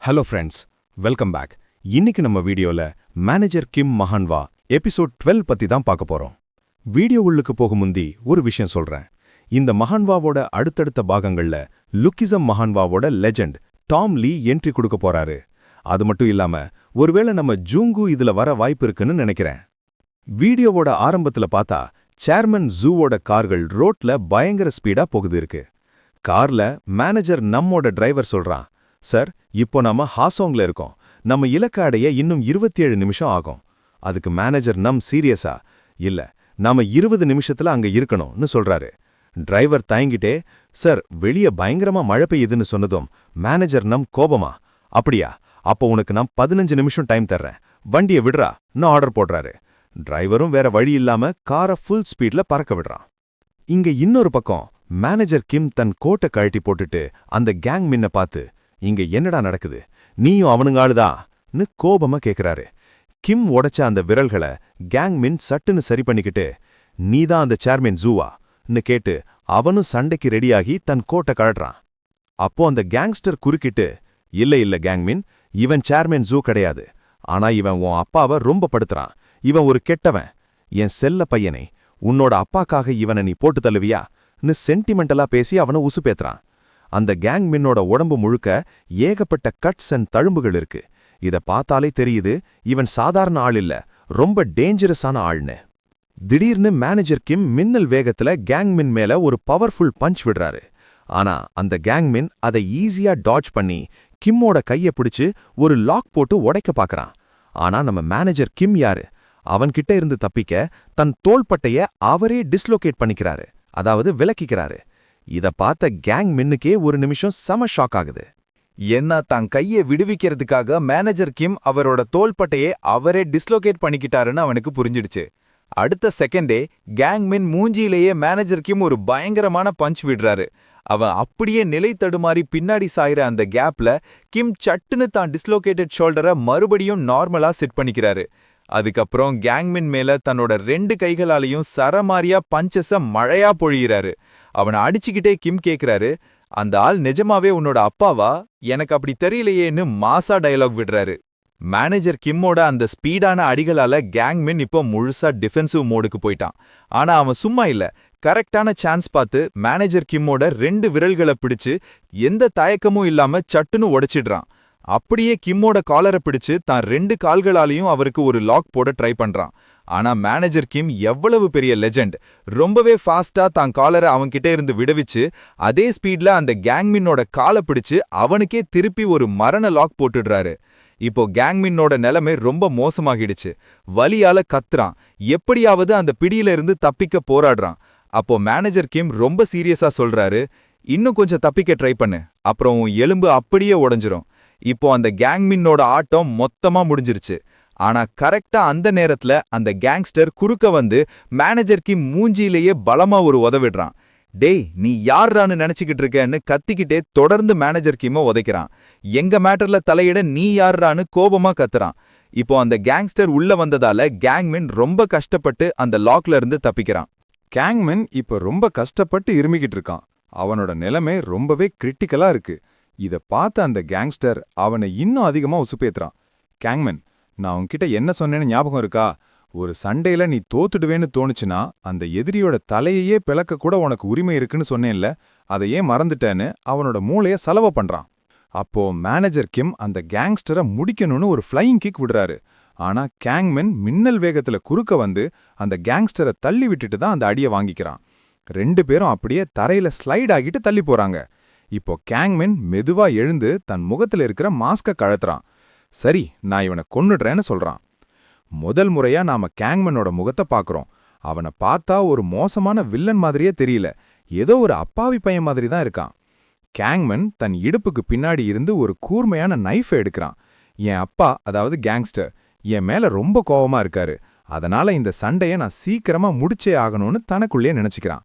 Hello friends, welcome back. இன்னைக்கு நம்ம வீடியோல மேனேஜர் கிம் மஹான்வா எபிசோட் 12 பத்தி தான் பார்க்க போறோம். வீடியோ உள்ளுக்கு போகும் முந்தி ஒரு விஷயம் சொல்றேன். இந்த மஹான்வாவோட அடுத்தடுத்த பாகங்கள்ல லுக்கிசம் மஹான்வாவோட லெஜெண்ட் டாம் லீ என்ட்ரி கொடுக்க போறாரு. அது மட்டும் இல்லாம ஒருவேளை நம்ம ஜூங்கு இதுல வர வாய்ப்பு இருக்குன்னு நினைக்கிறேன். வீடியோவோட ஆரம்பத்துல பார்த்தா சேர்மன் ஜூவோட கார்கள் ரோட்ல பயங்கர ஸ்பீடா போகுது இருக்கு. கார்ல மேனேஜர் நம்மோட டிரைவர் சொல்றான், சார், இப்போ நாம ஹாசோங்ல இருக்கோம். நம்ம இலக்க அடைய இன்னும் 27 நிமிஷம் ஆகும். அதுக்கு மேனேஜர் சீரியஸா, இல்ல, நாம 20 நிமிஷத்துல அங்க இருக்கணும்னு சொல்றாரு. டிரைவர் தயங்கிட்டே, சார், வெளிய பயங்கரமா மழை பெய்யுதுன்னு சொன்னதும் மேனேஜர் கோபமா, அப்படியா, அப்போ உனக்கு 15 நிமிஷம் டைம் தர்றேன், வண்டியை விடுறான்னு ஆர்டர் போடுறாரு. டிரைவரும் வேற வழி இல்லாம காரை ஃபுல் ஸ்பீட்ல பறக்க விடுறான். இங்க இன்னொரு பக்கம் மேனேஜர் கிம் தன் கோட்டை கழட்டி போட்டுட்டு அந்த கேங் மின்ன பார்த்து, இங்க என்னடா நடக்குது, நீயும் அவனுங்காளுதான்னு கோபமா கேக்குறாரு. கிம் உடைச்ச அந்த விரல்களை கேங் மின் சட்டுன்னு சரி பண்ணிக்கிட்டு, நீதான் அந்த சேர்மேன் ஜூவான்னு கேட்டு அவனும் சண்டைக்கு ரெடியாகி தன் கோட்டை கழட்டுறான். அப்போ அந்த கேங்ஸ்டர் குறுக்கிட்டு, இல்ல கேங்மின், இவன் சேர்மேன் ஜூ கிடையாது. ஆனா இவன் உன் அப்பாவை ரொம்ப படுத்துறான். இவன் ஒரு கெட்டவன். என் செல்ல பையனை, உன்னோட அப்பாக்காக இவனை நீ போட்டு தள்ளுவியான்னு சென்டிமெண்டலா பேசி அவனை உசுப்பேத்துறான். அந்த கேங் மின்னோட உடம்பு முழுக்க ஏகப்பட்ட கட்ஸ் அண்ட் தழும்புகள் இருக்கு. இத பார்த்தாலே தெரியுது இவன் சாதாரண ஆள் இல்ல, ரொம்ப டேஞ்சரஸான ஆள்னு. திடீர்னு மேனேஜர் கிம் மின்னல் வேகத்துல கேங் மின் மேல ஒரு பவர்ஃபுல் பஞ்ச் விடுறாரு. ஆனா அந்த கேங் மின் அதை ஈஸியா டாட்ஜ் பண்ணி கிம்மோட கைய பிடிச்சு ஒரு லாக் போட்டு உடைக்க பாக்குறான். ஆனா நம்ம மேனேஜர் கிம் யாரு? அவன்கிட்ட இருந்து தப்பிக்க தன் தோள்பட்டைய அவரே டிஸ்லோகேட் பண்ணிக்கிறாரு, அதாவது விலக்கிக்கிறாரு. இத பார்த்த கேங் மின்னுக்கே ஒரு நிமிஷம் செம ஷாக் ஆகுது. என்ன தான் கையை விடுவிக்கிறதுக்காக மேனேஜர் கிம் அவரோட தோள்பட்டையே அவரே டிஸ்லோகேட் பண்ணிக்கிட்டாருன்னு அவனுக்கு புரிஞ்சிடுச்சு. அடுத்த செகண்டே கேங் மின் மூஞ்சியிலேயே மேனேஜர் கிம் ஒரு பயங்கரமான பஞ்ச் விடுறாரு. அவன் அப்படியே நிலை தடுமாறி பின்னாடி சாயிற அந்த கேப்ல கிம் சட்டுன்னு தான் டிஸ்லோகேட்டட் ஷோல்டரை மறுபடியும் நார்மலா செட் பண்ணிக்கிறாரு. அதுக்கப்புறம் கேங்மின் மேல தன்னோட 2 கைகளாலையும் சரமாரியா பஞ்சஸ மழையா பொழியிறாரு. அவனை அடிச்சுக்கிட்டே கிம் கேக்குறாரு, அந்த ஆள் நிஜமாவே உன்னோட அப்பாவா? எனக்கு அப்படி தெரியலையேன்னு மாசா டயலாக் விடுறாரு. மேனேஜர் கிம்மோட அந்த ஸ்பீடான அடிகளால கேங்மின் இப்போ முழுசா டிஃபென்சிவ் மோடுக்கு போயிட்டான். ஆனா அவன் சும்மா இல்ல, கரெக்டான சான்ஸ் பார்த்து மேனேஜர் கிம்மோட 2 விரல்களை பிடிச்சு எந்த தயக்கமும் இல்லாம சட்டுன்னு உடைச்சிடுறான். அப்படியே கிம்மோட காலரை பிடிச்சு தான் 2 கால்களாலையும் அவருக்கு ஒரு லாக் போட ட்ரை பண்றான். ஆனா மேனேஜர் கிம் எவ்வளவு பெரிய லெஜெண்ட், ரொம்பவே ஃபாஸ்டா தான் காலரை அவன்கிட்ட இருந்து விடுவிச்சு அதே ஸ்பீட்ல அந்த கேங்மின்னோட காலை பிடிச்சு அவனுக்கே திருப்பி ஒரு மரண லாக் போட்டுடுறாரு. இப்போ கேங்மின்னோட நிலைமை ரொம்ப மோசமாகிடுச்சு. வலியால கத்துறான், எப்படியாவது அந்த பிடியில இருந்து தப்பிக்க போராடுறான். அப்போ மேனேஜர் கிம் ரொம்ப சீரியஸா சொல்றாரு, இன்னும் கொஞ்சம் தப்பிக்க ட்ரை பண்ணு, அப்புறம் எலும்பு அப்படியே உடைஞ்சிரும். இப்போ அந்த கேங்மின்னோட ஆட்டம் மொத்தமா முடிஞ்சிருச்சு. ஆனா கரெக்டா அந்த நேரத்துல அந்த கேங்ஸ்டர் குறுக்க வந்து மேனேஜர் கிம் மூஞ்சியிலேயே பலமா ஒரு உதவிடுறான். டேய், நீ யார்ரான்னு நினைச்சுக்கிட்டு இருக்கன்னு கத்திக்கிட்டே தொடர்ந்து மேனேஜர் கிம்ம உதைக்கிறான். எங்க மேட்டர்ல தலையிட நீ யார்ரான்னு கோபமா கத்துறான். இப்போ அந்த கேங்ஸ்டர் உள்ள வந்ததால கேங்மின் ரொம்ப கஷ்டப்பட்டு அந்த லாக்ல இருந்து தப்பிக்கிறான். கேங்மின் இப்ப ரொம்ப கஷ்டப்பட்டு இருமிக்கிட்டு இருக்கான். அவனோட நிலைமை ரொம்பவே கிரிட்டிக்கலா இருக்கு. இத பார்த்த அந்த கேங்ஸ்டர் அவனை இன்னும் அதிகமா உசுப்பேத்துறான். கேங்மேன், நான் உன்கிட்ட என்ன சொன்னேன்னு ஞாபகம் இருக்கா? ஒரு சண்டையில நீ தோத்துடுவேன்னு தோணுச்சுன்னா அந்த எதிரியோட தலையையே பிளக்க கூட உனக்கு உரிமை இருக்குன்னு சொன்னேன்ல, அதை ஏன் மறந்துட்டேன்னு அவனோட மூளைய சலவ பண்றான். அப்போ மேனேஜர் கிம் அந்த கேங்ஸ்டரை முடிக்கணும்னு ஒரு ஃப்ளையிங் கிக் விடுறாரு. ஆனா கேங்மென் மின்னல் வேகத்துல குறுக்க வந்து அந்த கேங்ஸ்டரை தள்ளி விட்டுட்டு தான் அந்த அடியை வாங்கிக்கிறான். 2 பேரும் அப்படியே தரையில ஸ்லைட் ஆகிட்டு தள்ளி போறாங்க. இப்போ கேங்மென் மெதுவா எழுந்து தன் முகத்துல இருக்கிற மாஸ்க கழத்துறான். சரி, நான் இவனை கொன்னுடுறேன்னு சொல்றான். முதல் முறையா நாம கேங்மெனோட முகத்தை பாக்குறோம். அவனை பார்த்தா ஒரு மோசமான வில்லன் மாதிரியே தெரியல, ஏதோ ஒரு அப்பாவி பையன் மாதிரி தான் இருக்கான். கேங்மென் தன் இடுப்புக்கு பின்னாடி இருந்து ஒரு கூர்மையான நைஃப் எடுக்கிறான். என் அப்பா, அதாவது கேங்ஸ்டர், என் மேல ரொம்ப கோவமா இருக்காரு, அதனால இந்த சண்டைய நான் சீக்கிரமா முடிச்சே ஆகணும்னு தனக்குள்ளே நினைச்சுக்கிறான்.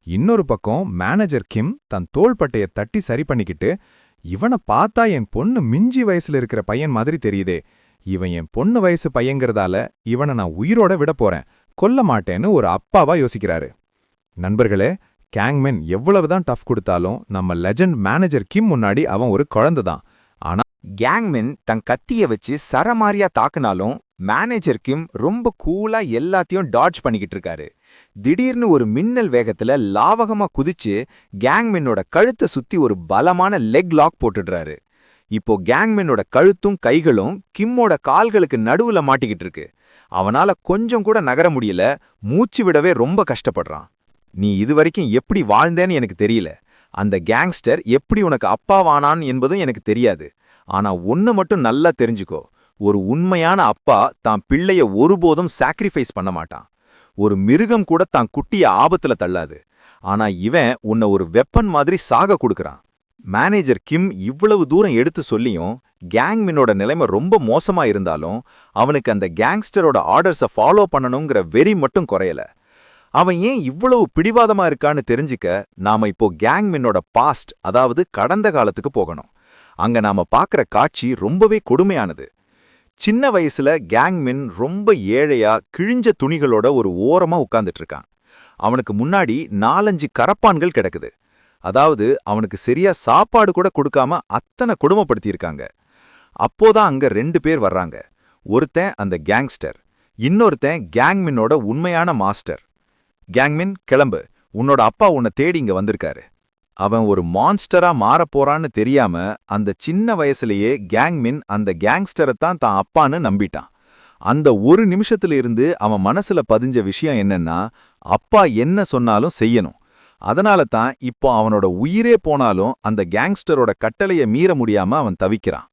இன்னொரு பக்கம் மேனேஜர் கிம் தன் தோள்பட்டைய தட்டி சரி பண்ணிக்கிட்டு, இவனை பார்த்தா என் பொண்ணு மிஞ்சி வயசுல இருக்கிற பையன் மாதிரி தெரியுதே, இவன் என் பொண்ணு வயசு பையங்கிறதால இவனை நான் உயிரோட விட போறேன், கொல்ல மாட்டேன்னு ஒரு அப்பாவா யோசிக்கிறாரு. நண்பர்களே, கேங்மென் எவ்வளவுதான் டஃப் கொடுத்தாலும் நம்ம லெஜண்ட் மேனேஜர் கிம் முன்னாடி அவன் ஒரு குழந்தை தான். ஆனா கேங்மின் தன் கத்திய வச்சு சரமாரியா தாக்குனாலும் மேனேஜர் கிம் ரொம்ப கூலா எல்லாத்தையும் டாட்ஜ் பண்ணிக்கிட்டு இருக்காரு. திடீர்னு ஒரு மின்னல் வேகத்துல லாவகமா குதிச்சு கேங்மின்னோட கழுத்தை சுத்தி ஒரு பலமான லெக் லாக் போட்டுடுறாரு. இப்போ கேங்மின்னோட கழுத்தும் கைகளும் கிம்மோட கால்களுக்கு நடுவுல மாட்டிக்கிட்டு இருக்கு. அவனால கொஞ்சம் கூட நகர முடியல, மூச்சு விடவே ரொம்ப கஷ்டப்படுறான். நீ இதுவரைக்கும் எப்படி வாழ்ந்தேன்னு எனக்கு தெரியல. அந்த கேங்ஸ்டர் எப்படி உனக்கு அப்பாவானான் என்பதும் எனக்கு தெரியாது. ஆனா ஒன்னு மட்டும் நல்லா தெரிஞ்சுக்கோ, ஒரு உண்மையான அப்பா தான் பிள்ளைய ஒருபோதும் சாக்ரிஃபைஸ் பண்ண மாட்டான். ஒரு மிருகம் கூட தான் குட்டிய ஆபத்துல தள்ளாது. ஆனா இவன் உன்னை ஒரு வெப்பன் மாதிரி சாக கொடுக்கறான். மேனேஜர் கிம் இவ்வளவு தூரம் எடுத்து சொல்லியும் கேங்மினோட நிலைமை ரொம்ப மோசமா இருந்தாலும் அவனுக்கு அந்த கேங்ஸ்டரோட ஆர்டர்ஸை ஃபாலோ பண்ணணுங்கிற வெறி மட்டும் குறையல. அவன் ஏன் இவ்வளவு பிடிவாதமா இருக்கான்னு தெரிஞ்சுக்க நாம இப்போ கேங்மினோட பாஸ்ட், அதாவது கடந்த காலத்துக்கு போகணும். அங்க நாம பாக்குற காட்சி ரொம்பவே கொடுமையானது. சின்ன வயசுல கேங்மின் ரொம்ப ஏழையா கிழிஞ்ச துணிகளோட ஒரு ஓரமா உட்கார்ந்துட்டு இருக்கான். அவனுக்கு முன்னாடி 4-5 கரப்பான்கள் கிடக்குது. அதாவது அவனுக்கு சரியா சாப்பாடு கூட கொடுக்காம அத்தனை கொடுமைப்படுத்தியிருக்காங்க. அப்போதான் அங்க 2 பேர் வர்றாங்க. ஒருத்தன் அந்த கேங்ஸ்டர், இன்னொருத்தன் கேங்மினோட உண்மையான மாஸ்டர். கேங்மின், கிளம்பு, உன்னோட அப்பா உன்னை தேடி இங்க வந்திருக்காரு. அவன் ஒரு மான்ஸ்டரா மாறப்போறான்னு தெரியாம அந்த சின்ன வயசுலயே கேங்மின் அந்த கேங்ஸ்டரைத்தான் தான் அப்பான்னு நம்பிட்டான். அந்த ஒரு நிமிஷத்துல இருந்து அவன் மனசுல பதிஞ்ச விஷயம் என்னன்னா, அப்பா என்ன சொன்னாலும் செய்யணும். அதனால தான் இப்போ அவனோட உயிரே போனாலும் அந்த கேங்ஸ்டரோட கட்டளைய மீற முடியாம அவன் தவிக்கிறான்.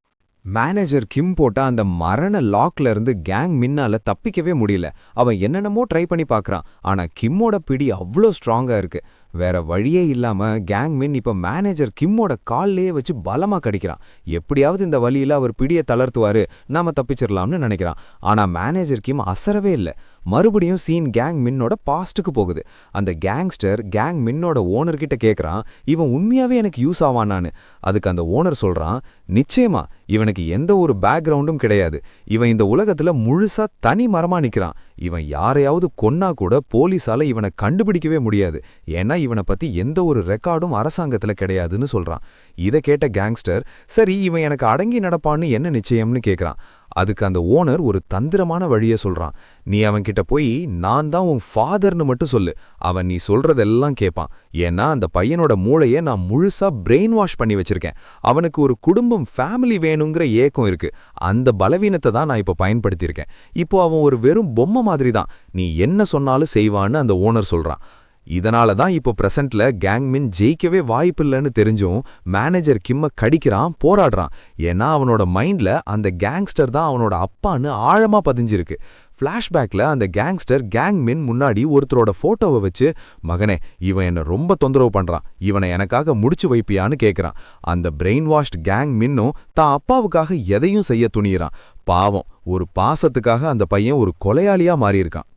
மேனேஜர் கிம் போட்ட அந்த மரண லாக்ல இருந்து கேங் மின்னால தப்பிக்கவே முடியல. அவன் என்னென்னமோ ட்ரை பண்ணி பார்க்கறான். ஆனா கிம்மோட பிடி அவ்ளோ ஸ்ட்ராங்கா இருக்கு. வேற வழியே இல்லாம கேங் மின் இப்ப மேனேஜர் கிம்மோட கால்லையே வச்சு பலமா கடிக்கிறான். எப்படியாவது இந்த வழியில அவர் பிடியை தளர்த்துவாரு, நாம தப்பிச்சிடலாம்னு நினைக்கிறான். ஆனா மேனேஜர் கிம் அசரவே இல்ல. மறுபடியும் சீன் கேங் மின்னோட பாஸ்டுக்கு போகுது. அந்த கேங்ஸ்டர் கேங் மின்னோட ஓனர்கிட்ட கேக்குறான், இவன் உண்மையாவே எனக்கு யூஸ் ஆவானான்னு. அதுக்கு அந்த ஓனர் சொல்றான், நிச்சயமா இவனுக்கு எந்த ஒரு பேக்ரவுண்டும் கிடையாது. இவன் இந்த உலகத்துல முழுசா தனி மரமா நிக்கிறான். இவன் யாரையாவது கொன்னா கூட போலீஸால இவனை கண்டுபிடிக்கவே முடியாது. ஏன்னா இவனை பத்தி எந்த ஒரு ரெக்கார்டும் அரசாங்கத்துல கிடையாதுன்னு சொல்றான். இதை கேட்ட கேங்ஸ்டர், சரி இவன் எனக்கு அடங்கி நடப்பான்னு என்ன நிச்சயம்னு கேக்குறான். அதுக்கு அந்த ஓனர் ஒரு தந்திரமான வழியை சொல்றான். நீ அவன்கிட்ட போய் நான் தான் உன் ஃபாதர்னு மட்டும் சொல்லு. அவன் நீ சொல்றதெல்லாம் கேட்பான். ஏன்னா அந்த பையனோட மூளையை நான் முழுசா பிரெயின் வாஷ் பண்ணி வச்சிருக்கேன். அவனுக்கு ஒரு குடும்பம், ஃபேமிலி வேணுங்கிற ஏக்கம் இருக்கு. அந்த பலவீனத்தை தான் நான் இப்போ பயன்படுத்தியிருக்கேன். இப்போ அவன் ஒரு வெறும் பொம்மை மாதிரி தான். நீ என்ன சொன்னாலும் செய்வான்னு அந்த ஓனர் சொல்றான். இதனால தான் இப்போ பிரசன்ட்ல கேங்மின் ஜெயிக்கவே வாய்ப்பில்லைன்னு தெரிஞ்சும் மேனேஜர் கிம்ம கடிக்கிறான், போராடுறான். ஏன்னா அவனோட மைண்ட்ல அந்த கேங்ஸ்டர் தான் அவனோட அப்பான்னு ஆழமா பதிஞ்சிருக்கு. ஃப்ளாஷ்பேக்ல அந்த கேங்ஸ்டர் கேங்மின் முன்னாடி ஒருத்தரோட போட்டோவை வச்சு, மகனே இவன் என்ன ரொம்ப தொந்தரவு பண்றான், இவனை எனக்காக முடிச்சு வைப்பியான்னு கேட்கறான். அந்த பிரெயின் வாஷ்ட் கேங்மின்னும் தான் அப்பாவுக்காக எதையும் செய்ய துணியறான். பாவம், ஒரு பாசத்துக்காக அந்த பையன் ஒரு கொலையாளியா மாறியிருக்கான்.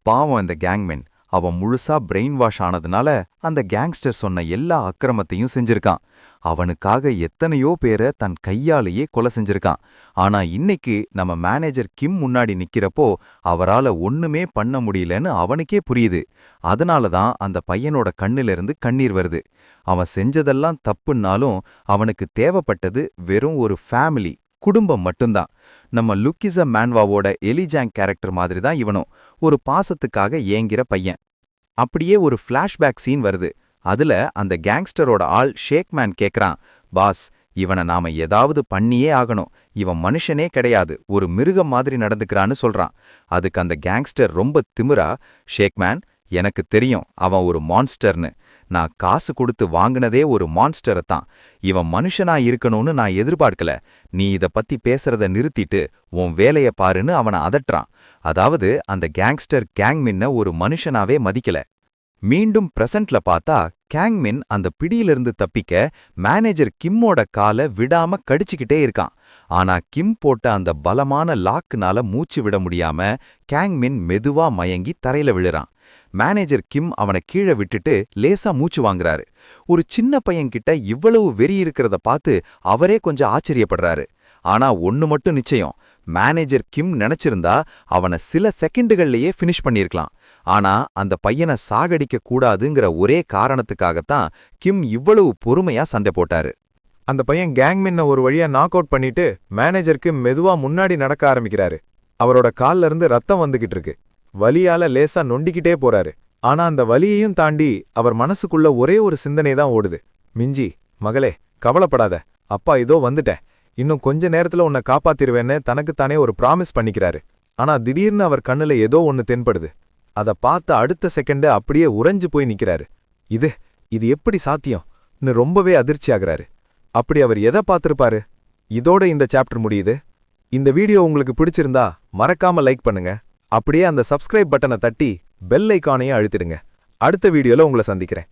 பாவம் அந்த கேங்மின், அவன் முழுசா பிரெயின் வாஷ் ஆனதுனால அந்த கேங்ஸ்டர் சொன்ன எல்லா அக்கிரமத்தையும் செஞ்சிருக்கான். அவனுக்காக எத்தனையோ பேரை தன் கையாலேயே கொலை செஞ்சிருக்கான். ஆனா இன்னைக்கு நம்ம மேனேஜர் கிம் முன்னாடி நிக்கிறப்போ அவரால ஒண்ணுமே பண்ண முடியலன்னு அவனுக்கே புரியுது. அதனாலதான் அந்த பையனோட கண்ணிலிருந்து கண்ணீர் வருது. அவன் செஞ்சதெல்லாம் தப்புன்னாலும் அவனுக்கு தேவைப்பட்டது வெறும் ஒரு ஃபேமிலி, குடும்பம் மட்டும்தான். நம்ம லுக்கிஸ மேன்வாவோட எலிஜாங் கேரக்டர் மாதிரி தான் இவனும், ஒரு பாசத்துக்காக ஏங்கிற பையன். அப்படியே ஒரு ஃப்ளாஷ்பேக் சீன் வருது. அதுல அந்த கேங்ஸ்டரோட ஆள் ஷேக்மேன் கேக்குறான், பாஸ் இவனை நாம ஏதாவது பண்ணியே ஆகணும், இவன் மனுஷனே கிடையாது, ஒரு மிருகம் மாதிரி நடந்துக்கிறான்னு சொல்றான். அதுக்கு அந்த கேங்ஸ்டர் ரொம்ப திமிரா, ஷேக்மேன் எனக்கு தெரியும் அவன் ஒரு மான்ஸ்டர்னு. நான் காசு கொடுத்து வாங்கினதே ஒரு மான்ஸ்டரை தான். இவன் மனுஷனா இருக்கணும்னு நான் எதிர்பார்க்கல. நீ இத பத்தி பேசுறத நிறுத்திட்டு உன் வேலைய பாருன்னு அவனை அதட்டுறான். அதாவது அந்த கேங்ஸ்டர் கேங்மின்ன ஒரு மனுஷனாவே மதிக்கல. மீண்டும் பிரசன்ட்ல பார்த்தா கேங்மின் அந்த பிடியிலிருந்து தப்பிக்க மேனேஜர் கிம்மோட காலை விடாம கடிச்சுக்கிட்டே இருக்கான். ஆனா கிம் போட்ட அந்த பலமான லாக்குனால மூச்சு விட முடியாம கேங்மின் மெதுவா மயங்கி தரையில விழுறான். மேனேஜர் கிம் அவனை கீழே விட்டுட்டு லேசா மூச்சு வாங்குறாரு. ஒரு சின்ன பையன்கிட்ட இவ்வளவு வெறி இருக்கிறத பார்த்து அவரே கொஞ்சம் ஆச்சரியப்படுறாரு. ஆனா ஒன்னு மட்டும் நிச்சயம், மேனேஜர் கிம் நினைச்சிருந்தா அவனை சில செகண்டுகள்லயே ஃபினிஷ் பண்ணிருக்கலாம். ஆனா அந்த பையனை சாகடிக்க கூடாதுங்கிற ஒரே காரணத்துக்காகத்தான் கிம் இவ்வளவு பொறுமையா சண்டை போட்டாரு. அந்த பையன் கேங்மின்ன ஒரு வழியா நாக் அவுட் பண்ணிட்டு மேனேஜருக்கு மெதுவா முன்னாடி நடக்க ஆரம்பிக்கிறாரு. அவரோட கால்ல இருந்து ரத்தம் வந்துகிட்டு இருக்கு. வலியால லேசா நொண்டிக்கிட்டே போறாரு. ஆனா அந்த வலியையும் தாண்டி அவர் மனசுக்குள்ள ஒரே ஒரு சிந்தனை தான் ஓடுது. மிஞ்சி, மகளே, கவலைப்படாத, அப்பா இதோ வந்துட்டேன், இன்னும் கொஞ்ச நேரத்துல உன்னை காப்பாத்திருவேன்னு தனக்குத்தானே ஒரு ப்ராமிஸ் பண்ணிக்கிறாரு. ஆனா திடீர்னு அவர் கண்ணுல ஏதோ ஒன்னு தென்படுது. அத பார்த்த அடுத்த செகண்ட் அப்படியே உறைஞ்சு போய் நிக்கிறாரு. இது எப்படி சாத்தியம்னு ரொம்பவே அதிர்ச்சி ஆகுறாரு. அப்படி அவர் எதை பார்த்திருப்பாரு? இதோட இந்த சாப்டர் முடியுது. இந்த வீடியோ உங்களுக்கு பிடிச்சிருந்தா மறக்காம லைக் பண்ணுங்க. அப்படியே அந்த சப்ஸ்கிரைப் பட்டனை தட்டி பெல் ஐகானையும் அழுத்திடுங்க. அடுத்த வீடியோல உங்களை சந்திக்கிறேன்.